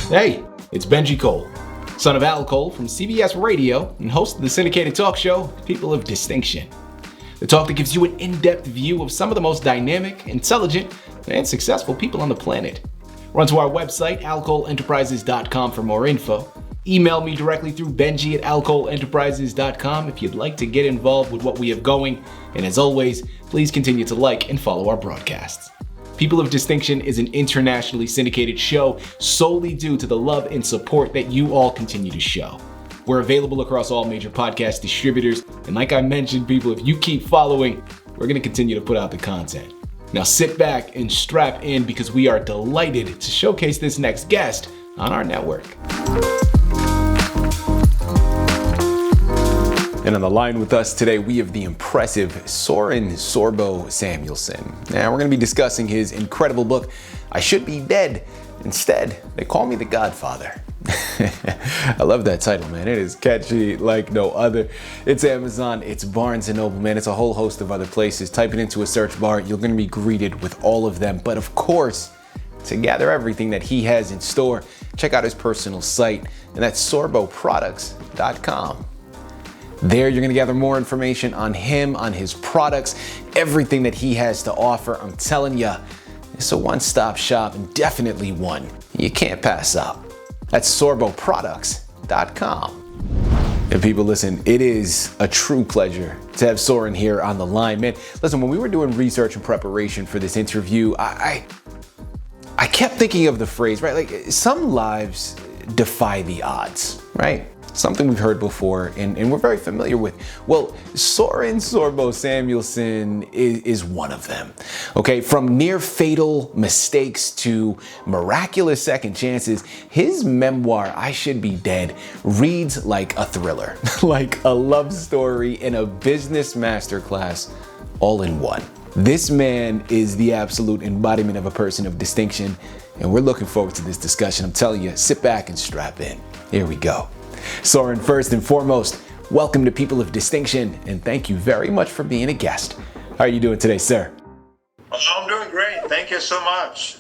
Hey, it's Benji Cole, son of Al Cole from CBS Radio and host of the syndicated talk show, People of Distinction. The talk that gives you an in-depth view of some of the most dynamic, intelligent, and successful people on the planet. Run to our website, alcoleenterprises.com for more info. Email me directly through benji@alcoleenterprises.com if you'd like to get involved with what we have going. And as always, please continue to like and follow our broadcasts. People of Distinction is an internationally syndicated show solely due to the love and support that you all continue to show. We're available across all major podcast distributors, and like I mentioned, people, if you keep following, we're going to continue to put out the content. Now sit back and strap in because we are delighted to showcase this next guest on our network. And on the line with us today, we have the impressive Sören Samuelsson. Now, we're going to be discussing his incredible book, I Should Be Dead. Instead, they call me the Godfather. I love that title, man. It is catchy like no other. It's Amazon, it's Barnes & Noble, man. It's a whole host of other places. Type it into a search bar. You're going to be greeted with all of them. But of course, to gather everything that he has in store, check out his personal site, and that's sorboproducts.com. There, you're going to gather more information on him, on his products, everything that he has to offer. I'm telling you, it's a one-stop shop and definitely one you can't pass up. That's sorboproducts.com. And people, listen, it is a true pleasure to have Sören here on the line. Man, listen, when we were doing research and preparation for this interview, I kept thinking of the phrase, right? Like, some lives defy the odds, right? Something we've heard before and we're very familiar with. Well, Sören Samuelsson is one of them. Okay, from near fatal mistakes to miraculous second chances, his memoir, I Should Be Dead, reads like a thriller, like a love story and a business masterclass all in one. This man is the absolute embodiment of a person of distinction, and we're looking forward to this discussion. I'm telling you, sit back and strap in. Here we go. Sören, first and foremost, welcome to People of Distinction, and thank you very much for being a guest. How are you doing today, sir? I'm doing great. Thank you so much.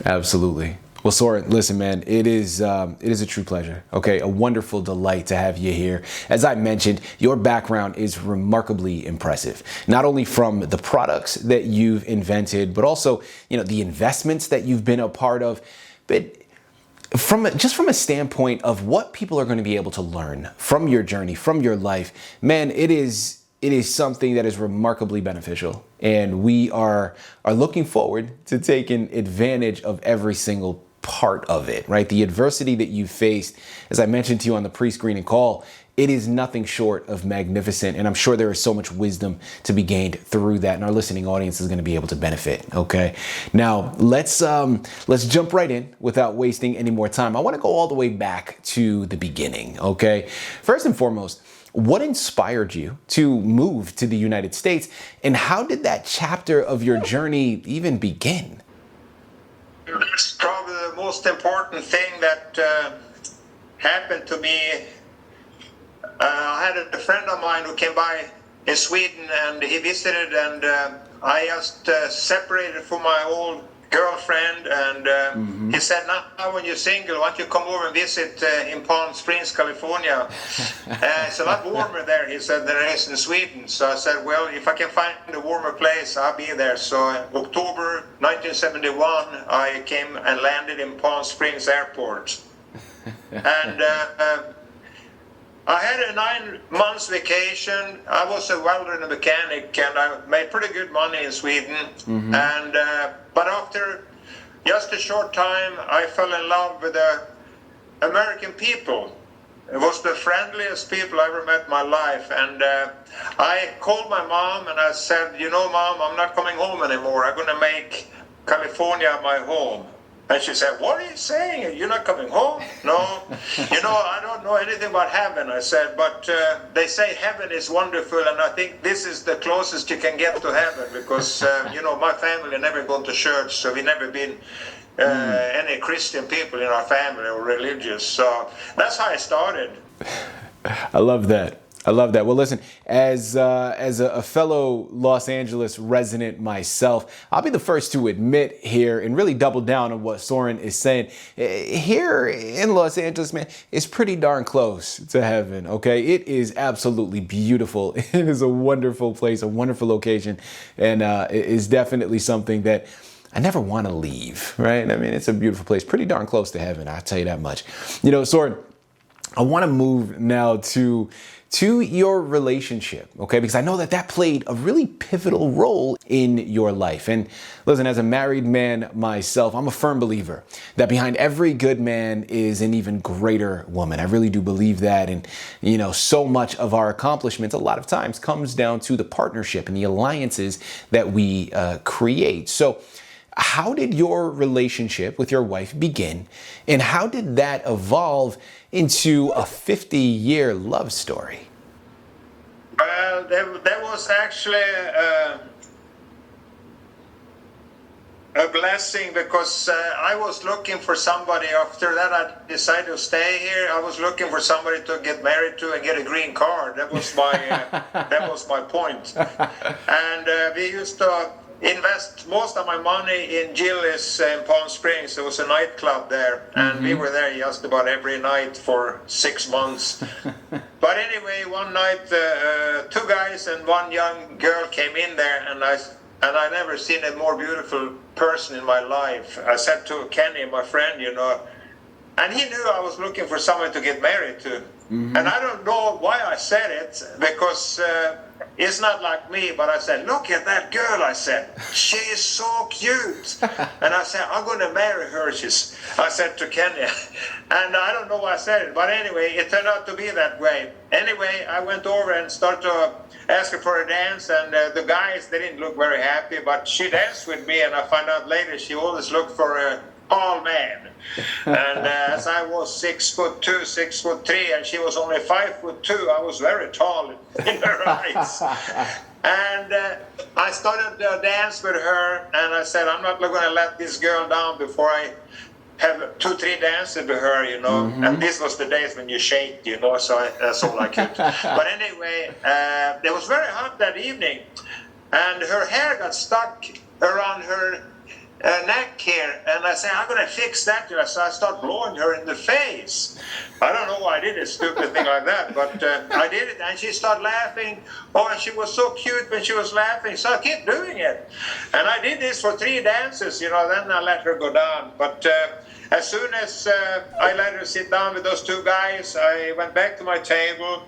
Absolutely. Well, Sören, listen, man, it is a true pleasure. Okay, a wonderful delight to have you here. As I mentioned, your background is remarkably impressive. Not only from the products that you've invented, but also, the investments that you've been a part of, but from a standpoint of what people are going to be able to learn from your journey, from your life, man, it is something that is remarkably beneficial. And we are looking forward to taking advantage of every single part of it, right? The adversity that you faced, as I mentioned to you on the pre-screening call, it is nothing short of magnificent, and I'm sure there is so much wisdom to be gained through that, and our listening audience is going to be able to benefit. Okay, now let's jump right in without wasting any more time. I want to go all the way back to the beginning. Okay, first and foremost, what inspired you to move to the United States, and how did that chapter of your journey even begin? It's probably the most important thing that happened to me. I had a friend of mine who came by in Sweden, and he visited, and I just separated from my old girlfriend, and he said, now when you're single, why don't you come over and visit in Palm Springs, California? It's a lot warmer there, he said, than it is in Sweden. So I said, well, if I can find a warmer place, I'll be there. So in October 1971, I came and landed in Palm Springs Airport. And I had a 9 months vacation. I was a welder and a mechanic, and I made pretty good money in Sweden. And but after just a short time, I fell in love with the American people. It was the friendliest people I ever met in my life. And I called my mom and I said, Mom, I'm not coming home anymore. I'm going to make California my home. And she said, what are you saying? You're not coming home? No. I don't know anything about heaven, I said, but they say heaven is wonderful, and I think this is the closest you can get to heaven, because, my family never gone to church, so we never been any Christian people in our family or religious. So that's how I started. I love that. I love that. Well, listen, as a fellow Los Angeles resident myself, I'll be the first to admit here and really double down on what Sören is saying. Here in Los Angeles, man, it's pretty darn close to heaven, okay? It is absolutely beautiful. It is a wonderful place, a wonderful location, and it is definitely something that I never want to leave, right? I mean, it's a beautiful place, pretty darn close to heaven, I'll tell you that much. You know, Sören, I want to move now to your relationship, okay? Because I know that played a really pivotal role in your life. And listen, as a married man myself, I'm a firm believer that behind every good man is an even greater woman. I really do believe that. And, you know, so much of our accomplishments a lot of times comes down to the partnership and the alliances that we create. So how did your relationship with your wife begin, and how did that evolve into a 50-year love story? Well, there was actually a blessing, because I was looking for somebody. After that, I decided to stay here. I was looking for somebody to get married to and get a green card. That was my that was my point. And we used to invest most of my money in Gillis in Palm Springs. There was a nightclub there, and we were there just about every night for 6 months. But anyway, one night, two guys and one young girl came in there, and I never seen a more beautiful person in my life. I said to Kenny, my friend, you know, and he knew I was looking for someone to get married to. And I don't know why I said it, because it's not like me, but I said, look at that girl, I said. She is so cute. And I said, I'm going to marry her, I said to Kenya. And I don't know why I said it, but anyway, it turned out to be that way. Anyway, I went over and started to ask her for a dance, and the guys, they didn't look very happy, but she danced with me, and I found out later she always looked for a tall man. And as I was 6'2", 6'3", and she was only 5'2", I was very tall in her eyes. And I started to dance with her, and I said, I'm not going to let this girl down before I have 2-3 dances with her, you know. And this was the days when you shake, you know, so that's all I could. But anyway, it was very hot that evening, and her hair got stuck around her neck here, and I said, I'm going to fix that. So I start blowing her in the face. I don't know why I did a stupid thing like that, but I did it, and she started laughing. Oh, and she was so cute when she was laughing, so I kept doing it. And I did this for 3 dances, you know, then I let her go down. But as soon as I let her sit down with those 2 guys, I went back to my table,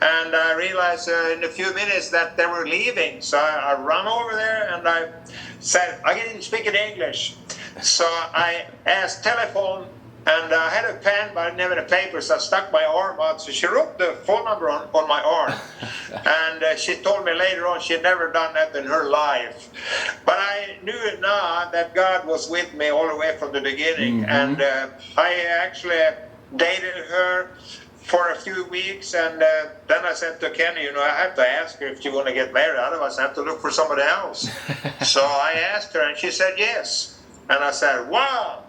and I realized in a few minutes that they were leaving. So I ran over there, and I said, I didn't speak in English. So I asked telephone, and I had a pen, but I didn't have any paper, so I stuck my arm out. So she wrote the phone number on my arm. And she told me later on she had never done that in her life. But I knew it now that God was with me all the way from the beginning. And I actually dated her for a few weeks, and then I said to Kenny, you know, I have to ask her if she want to get married, otherwise I have to look for somebody else. So I asked her, and she said yes. And I said, wow,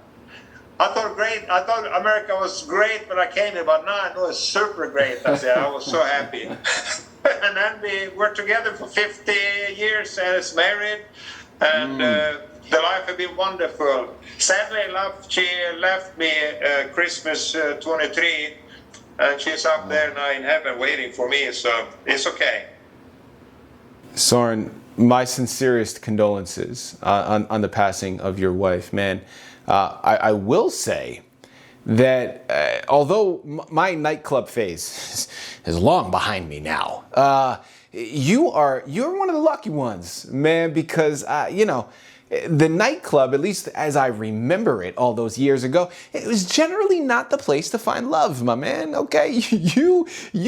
I thought America was great when I came here, but now I know it's super great. I said, I was so happy. And then we were together for 50 years as married, and the life has been wonderful. Sadly enough, she left me Christmas 23, and she's up there now in heaven waiting for me, so it's okay. Sören, my sincerest condolences on the passing of your wife, man. I will say that although my nightclub phase is long behind me now, you're one of the lucky ones, man, because you know, the nightclub, at least as I remember it all those years ago, it was generally not the place to find love, my man, okay? You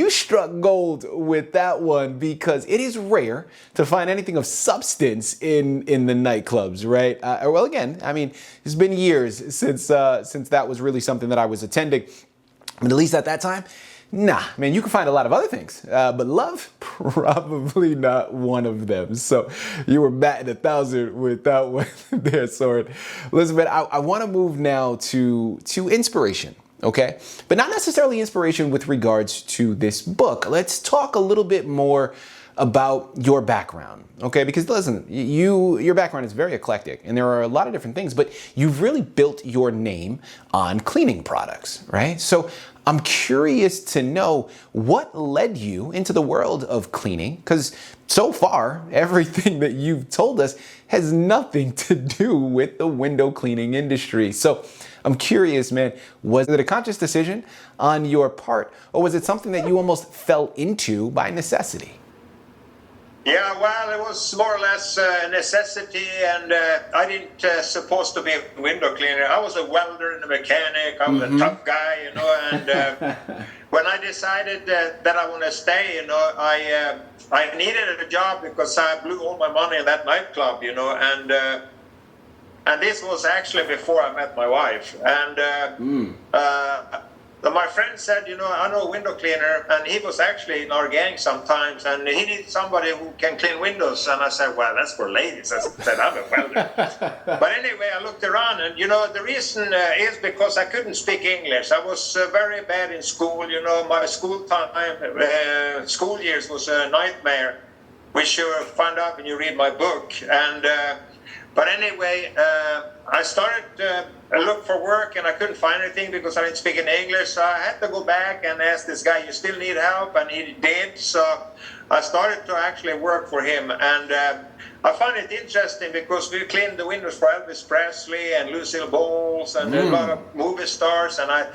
struck gold with that one, because it is rare to find anything of substance in the nightclubs, right? Well, again, I mean, it's been years since that was really something that I was attending, but at least at that time, nah, man, you can find a lot of other things, but love, probably not one of them. So you were batting 1,000 with that one there, Sören. Listen, man, I want to move now to inspiration. okay? But not necessarily inspiration with regards to this book. Let's talk a little bit more about your background, okay? Because listen, your background is very eclectic and there are a lot of different things, but you've really built your name on cleaning products, right? So I'm curious to know what led you into the world of cleaning, because so far, everything that you've told us has nothing to do with the window cleaning industry. So I'm curious, man, was it a conscious decision on your part, or was it something that you almost fell into by necessity? Yeah, well, it was more or less a necessity, and I didn't supposed to be a window cleaner. I was a welder and a mechanic. I was a tough guy, you know. And when I decided that I want to stay, you know, I needed a job because I blew all my money in that nightclub, you know. And this was actually before I met my wife. And my friend said, you know, I know a window cleaner, and he was actually in our gang sometimes, and he needs somebody who can clean windows. And I said, well, that's for ladies. I said, I'm a welder. But anyway, I looked around, and, you know, the reason is because I couldn't speak English. I was very bad in school. You know, my school years was a nightmare, which you find out when you read my book. And but anyway, I started to look for work, and I couldn't find anything because I didn't speak in English. So I had to go back and ask this guy, you still need help? And he did. So I started to actually work for him. And I find it interesting because we cleaned the windows for Elvis Presley and Lucille Bowles and a lot of movie stars. And I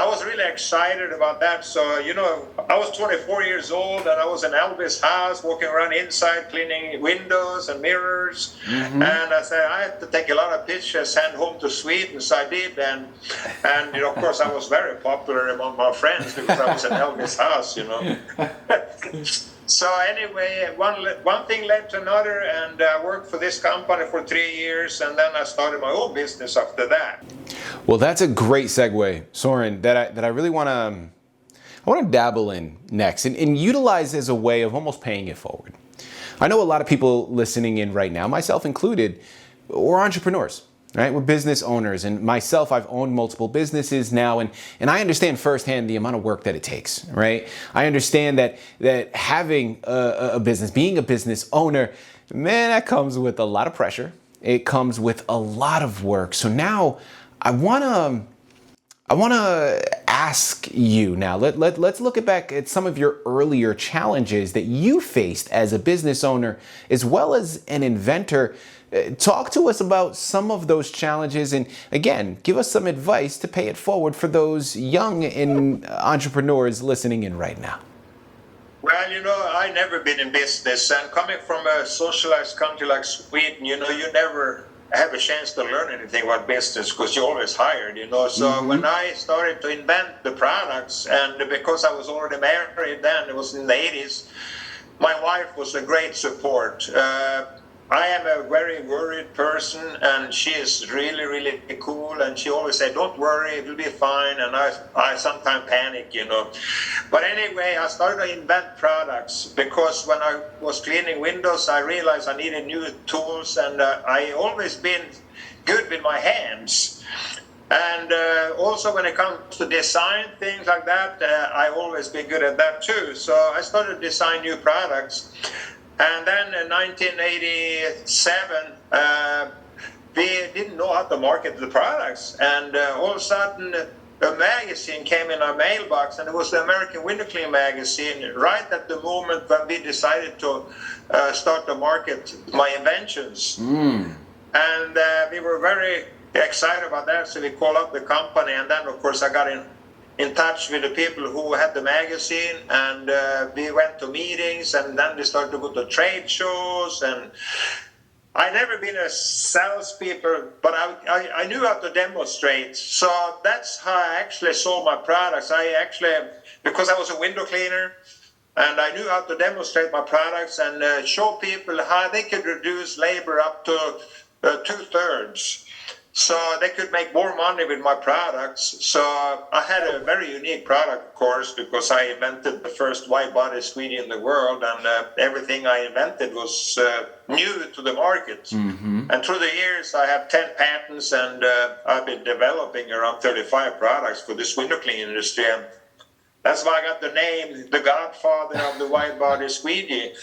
was really excited about that. So, you know, I was 24 years old, and I was in Elvis' house walking around inside cleaning windows and mirrors. And I said, I had to take a lot of pictures, send home to Sweden. So I did. And you know, of course, I was very popular among my friends because I was in Elvis' house, you know. So anyway, one thing led to another, and I worked for this company for 3 years, and then I started my own business after that. Well, that's a great segue, Sören, that I really want to dabble in next and utilize as a way of almost paying it forward. I know a lot of people listening in right now, myself included, we're entrepreneurs. Right? We're business owners, and myself, I've owned multiple businesses now, and I understand firsthand the amount of work that it takes, right? I understand that having a business, being a business owner, man, that comes with a lot of pressure. It comes with a lot of work. So now I wanna ask you now, let's look back at some of your earlier challenges that you faced as a business owner, as well as an inventor. Talk to us about some of those challenges, and again, give us some advice to pay it forward for those young entrepreneurs listening in right now. Well, you know, I never been in business, and coming from a socialized country like Sweden, you know, you never have a chance to learn anything about business because you're always hired, you know. So when I started to invent the products, and because I was already married then, it was in the 80s, my wife was a great support. I am a very worried person, and she is really, really cool, and she always said, don't worry, it will be fine, and I sometimes panic, you know. But anyway, I started to invent products because when I was cleaning windows, I realized I needed new tools, and I always been good with my hands. And also when it comes to design, things like that, I always been good at that too. So I started to design new products. And then in 1987, we didn't know how to market the products. And all of a sudden, a magazine came in our mailbox, and it was the American Window Cleaning magazine, right at the moment when we decided to start to market my inventions. And we were very excited about that, so we called up the company. And then, of course, I got in touch with the people who had the magazine, and we went to meetings, and then we started to go to trade shows. And I never been a salespeople, but I knew how to demonstrate. So that's how I actually sold my products. Because I was a window cleaner, and I knew how to demonstrate my products and show people how they could reduce labor up to 2/3. so they could make more money with my products. So I had a very unique product, of course, because I invented the first wide body squeegee in the world, and everything I invented was new to the market. And through the years, I have 10 patents, and I've been developing around 35 products for this window cleaning industry. And that's why I got the name, the Godfather of the wide body squeegee.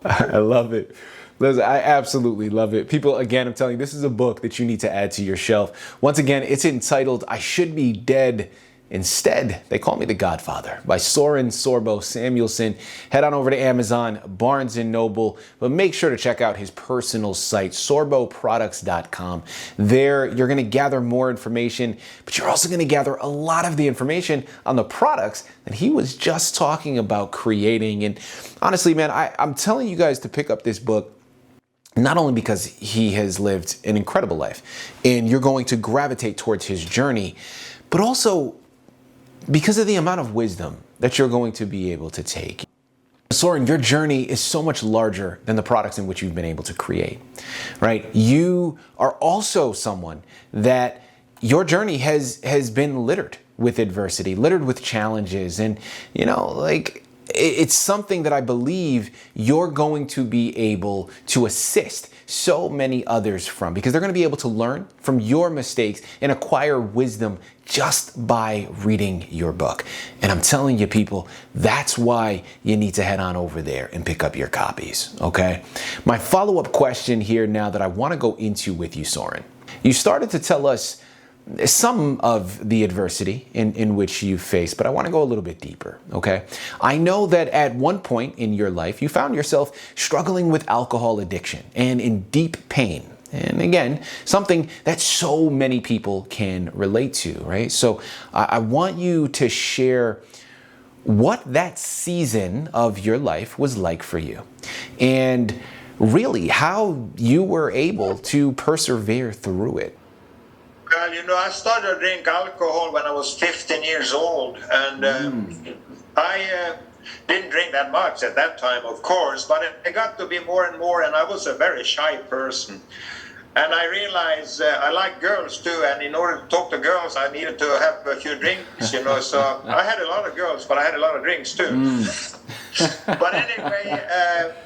I love it. Listen, I absolutely love it. People, again, I'm telling you, this is a book that you need to add to your shelf. Once again, it's entitled I Should Be Dead Instead, They Call Me the Godfather by Sören Samuelsson. Head on over to Amazon, Barnes & Noble, but make sure to check out his personal site, sorboproducts.com. There, you're going to gather more information, but you're also going to gather a lot of the information on the products that he was just talking about creating. And honestly, man, I'm telling you guys to pick up this book, not only because he has lived an incredible life and you're going to gravitate towards his journey, but also because of the amount of wisdom that you're going to be able to take. Sören, your journey is so much larger than the products in which you've been able to create, right? You are also someone that your journey has been littered with adversity, littered with challenges. And, you know, like, it's something that I believe you're going to be able to assist so many others from, because they're going to be able to learn from your mistakes and acquire wisdom just by reading your book. And I'm telling you, people, that's why you need to head on over there and pick up your copies, okay? My follow-up question here now that I want to go into with you, Sören. You started to tell us some of the adversity in which you faced, but I want to go a little bit deeper, okay? I know that at one point in your life, you found yourself struggling with alcohol addiction and in deep pain. And again, something that so many people can relate to, right? So I want you to share what that season of your life was like for you, and really how you were able to persevere through it. Well, you know, I started to drink alcohol when I was 15 years old, and I didn't drink that much at that time, of course, but it got to be more and more, and I was a very shy person. And I realized I like girls too, and in order to talk to girls, I needed to have a few drinks, you know, so I had a lot of girls, but I had a lot of drinks too. But anyway,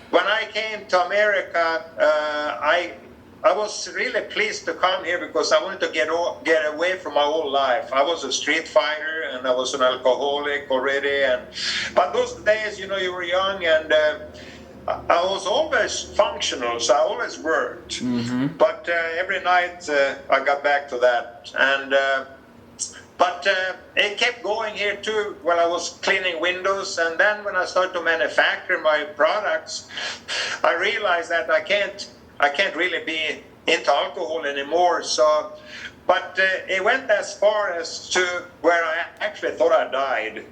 when I came to America, I was really pleased to come here because I wanted to get away from my old life. I was a street fighter and I was an alcoholic already. But those days, you know, you were young, and I was always functional, so I always worked. But every night I got back to that. But it kept going here too while I was cleaning windows. And then when I started to manufacture my products, I realized that I can't really be into alcohol anymore. So, but it went as far as to where I actually thought I died.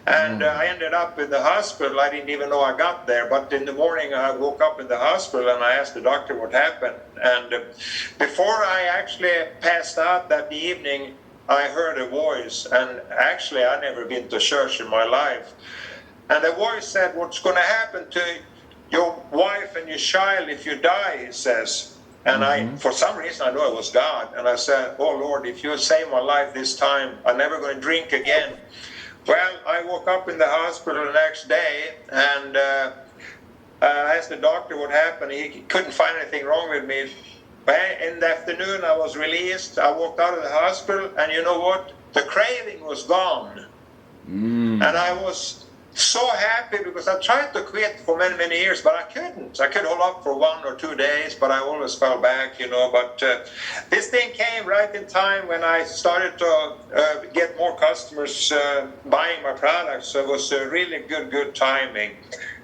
And I ended up in the hospital. I didn't even know I got there. But in the morning, I woke up in the hospital and I asked the doctor what happened. And before I actually passed out that evening, I heard a voice. And actually, I'd never been to church in my life. And the voice said, "What's going to happen to your wife and your child if you die?" he says. And I, for some reason, I knew it was God. And I said, "Oh Lord, if you save my life this time, I'm never going to drink again." Well, I woke up in the hospital the next day, and I asked the doctor what happened. He couldn't find anything wrong with me. But in the afternoon, I was released. I walked out of the hospital, and you know what? The craving was gone. And I was so happy because I tried to quit for many, many years, but I couldn't. I could hold up for 1 or 2 days, but I always fell back, you know. But this thing came right in time when I started to get more customers buying my products. So it was a really good timing.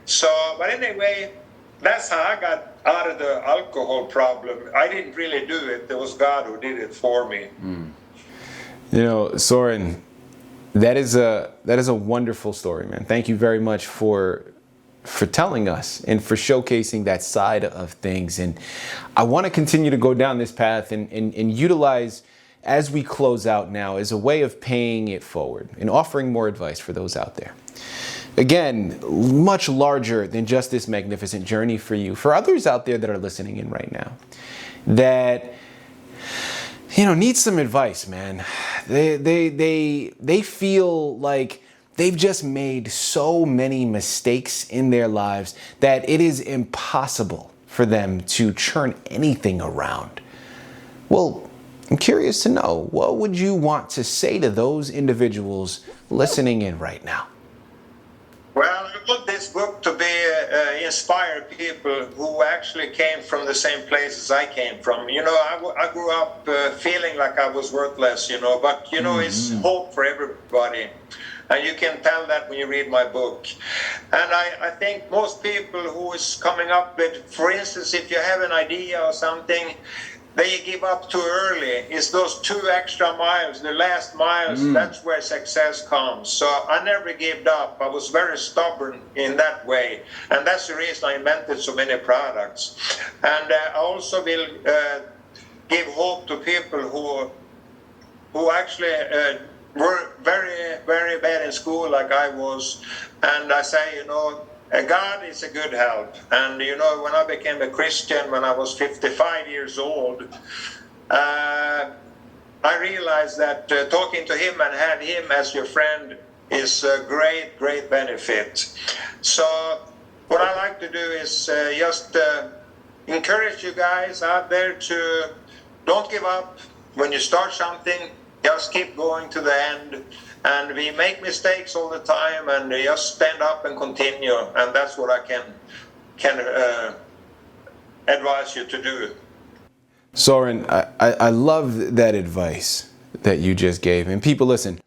So, but anyway, that's how I got out of the alcohol problem. I didn't really do it. It was God who did it for me. You know, Sören, that is a wonderful story, man. Thank you very much for telling us and for showcasing that side of things. And I want to continue to go down this path and utilize, as we close out now, as a way of paying it forward and offering more advice for those out there. Again, much larger than just this magnificent journey for you, for others out there that are listening in right now, that need some advice, man. They feel like they've just made so many mistakes in their lives that it is impossible for them to turn anything around. Well, I'm curious to know, what would you want to say to those individuals listening in right now? Well, I want this book to be inspire people who actually came from the same place as I came from. I grew up feeling like I was worthless, but, it's hope for everybody. And you can tell that when you read my book. And I think most people who is coming up with, for instance, if you have an idea or something, they give up too early. It's those 2 extra miles, the last miles, that's where success comes. So I never gave up. I was very stubborn in that way. And that's the reason I invented so many products. And I also will give hope to people who actually were very, very bad in school like I was. And I say, God is a good help. And, when I became a Christian, when I was 55 years old, I realized that talking to him and have him as your friend is a great, great benefit. So what I like to do is just encourage you guys out there to don't give up. When you start something, just keep going to the end. And we make mistakes all the time, and just stand up and continue. And that's what I can advise you to do. Sören, I love that advice that you just gave. And people, listen,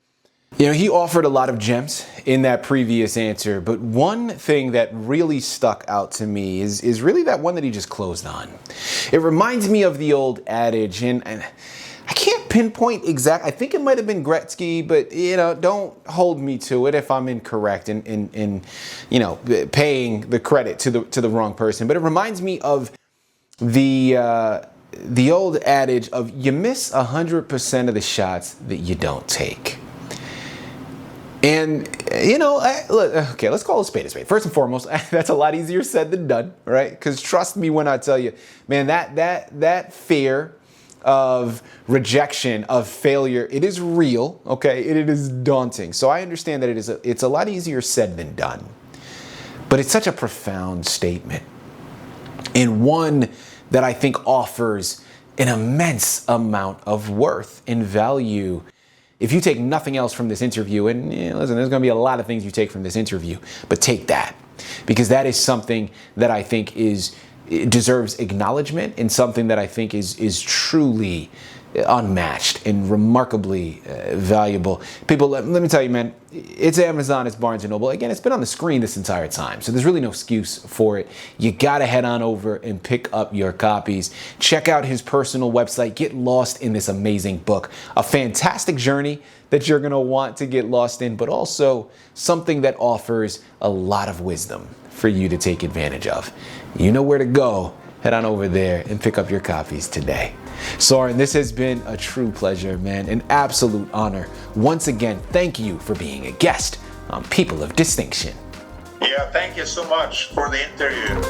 he offered a lot of gems in that previous answer, but one thing that really stuck out to me is really that one that he just closed on. It reminds me of the old adage, and I can't pinpoint exact. I think it might have been Gretzky, but don't hold me to it if I'm incorrect in paying the credit to the wrong person. But it reminds me of the old adage of you miss 100% of the shots that you don't take. And okay, let's call a spade a spade. First and foremost, that's a lot easier said than done, right? Because trust me when I tell you, man, that fear of rejection, of failure, it is real, okay? It is daunting. So I understand that it's a lot easier said than done. But it's such a profound statement, and one that I think offers an immense amount of worth and value. If you take nothing else from this interview, and listen, there's going to be a lot of things you take from this interview, but take that, because that is something that I think deserves acknowledgement, and something that I think is truly unmatched and remarkably valuable. People, let me tell you, man, it's Amazon, it's Barnes & Noble. Again, it's been on the screen this entire time, so there's really no excuse for it. You got to head on over and pick up your copies. Check out his personal website. Get lost in this amazing book. A fantastic journey that you're going to want to get lost in, but also something that offers a lot of wisdom for you to take advantage of. You know where to go. Head on over there and pick up your copies today. Sören, this has been a true pleasure, man. An absolute honor. Once again, thank you for being a guest on People of Distinction. Yeah, thank you so much for the interview.